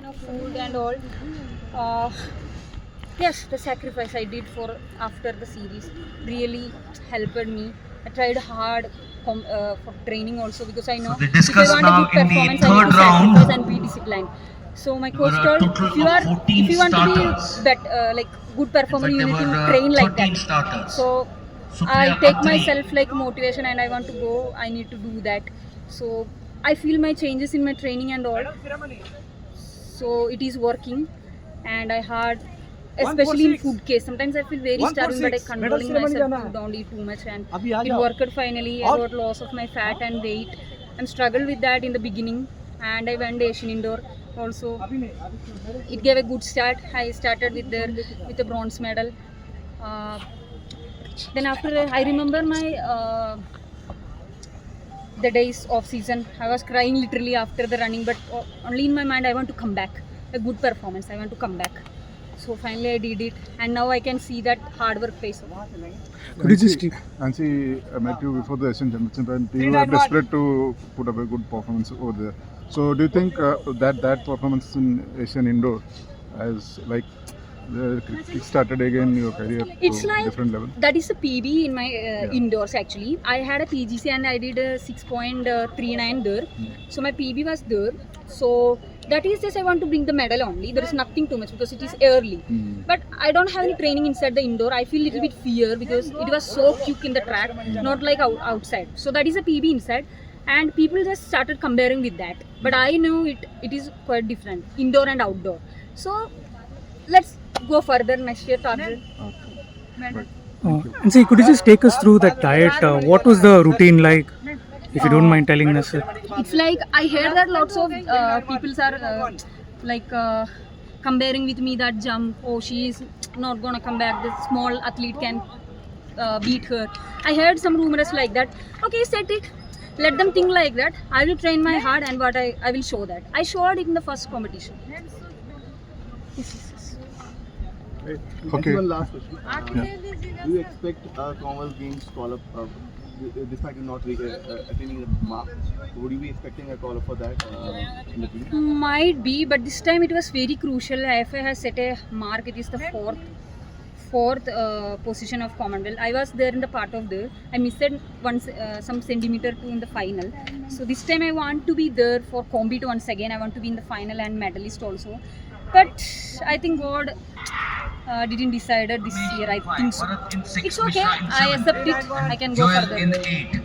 question of food and all. Uh, yes, the sacrifice I did for after the series really helped me. I tried hard for training also because I know So they if I discuss want a now good in the performance, I need third to round. sacrifice and be disciplined. So my There coach were a told total of 14 if you want to starters. be like good performer, In you fact, need there to were train like 13 that. starters. So I Supriya take Atri. myself like motivation and I want to go. I need to do that. So I feel my changes in my training and all. So it is working, and I had, especially in food case. Sometimes I feel very starving, but I controlling myself to don't eat too much, and it worked finally. I got loss of my fat and weight. I'm struggled with that in the beginning, and I went Asian Indoor also. It gave a good start. I started with a bronze medal. Uh, then after I remember my the days of season. I was crying literally after the running, but only in my mind I want to come back. A good performance. I want to come back. So finally I did it, and now I can see that hard work pays off. Could you just Nancy met you before the Asian Championship and you were desperate to put up a good performance over there. So do you think that performance in Asian Indoor has like kick-started again your career It's to like different level? that is a PB in my indoors actually. I had a PGC and I did a 6.39 there. So my PB was there. So that is just I want to bring the medal only. There is nothing too much because it is early. But I don't have any training inside the indoor. I feel a little bit fear because it was so quick in the track, not like outside. So that is a PB inside. And people just started comparing with that. But I knew it is quite different, indoor and outdoor. So let's go further next year target. And see, could you just take us through that diet? What was the routine like, if you don't mind telling us? It's like I heard that lots of people are comparing with me that jump. Oh, she is not gonna come back. The small athlete can beat her. I heard some rumors like that. Okay, set it. Let them think like that. I will train my heart and what I will show that. I showed it in the first competition. Okay. One last question. Do you expect Commonwealth Games call up, despite you not attaining the mark? Would you be expecting a call up for that in the future? Might be, but this time it was very crucial. IFA has set a mark. It is the fourth position of Commonwealth. I was there in the part of the. I missed some centimeter to in the final. So this time I want to be there for compete once again. I want to be in the final and medalist also. But I think God didn't decide it this year. I think so. It's okay. I accept it. I can go Joel further. in 8.